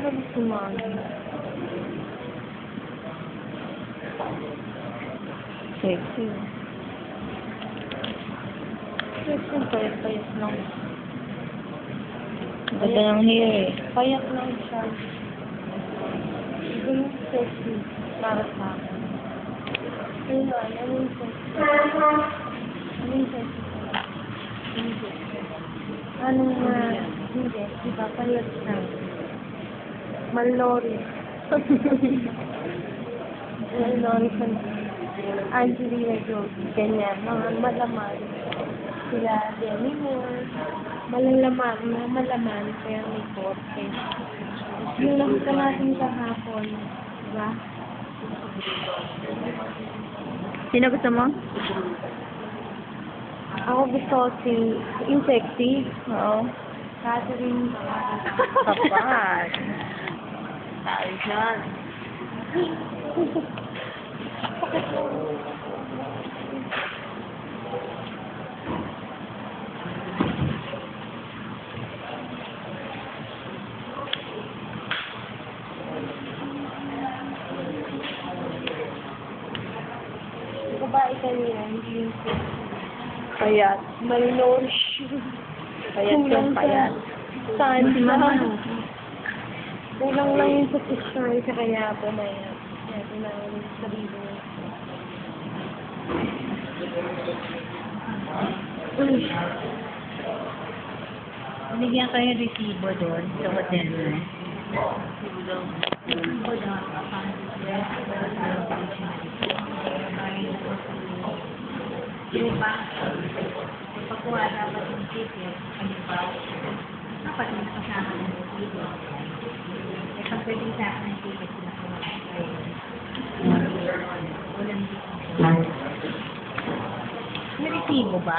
Sabi si Mami. Sexy. Sexy, payat-payat lang. Ganda ng hair eh. Payat lang siya. Ito yung sexy para sa akin. Ayun, ano yung sexy? Ano yung sexy? Hindi. Anong hindi? Diba, payat siya. Mallory. Mallory sa Angelina Jolie. Ganyan. Mga malaman. Sila Demi Moore. Malaman. Kaya may korte. Yung nakita natin kahapon. Diba? Sino gusto mo? Ako gusto yung sexy. Oo. Catherine. Kapag. Sabi siya. Babae kanina, hindi yung Payat. malnourished. Payat yung payat. Saan Si Mama, no? Kulang lang yung sa picture sa kaya pumayat. Kaya tinawag yung sarili niya. Binigyan kayo ng resibo doon sa hotel mo. Resibo daw. Diba? Pagkuha dapat yung ticket, ano ba? Dapat yung kasama ng resibo. Eh, pag pwede sa akin ng ticket, sinakuha kayo. Walang resibo. May resibo ba?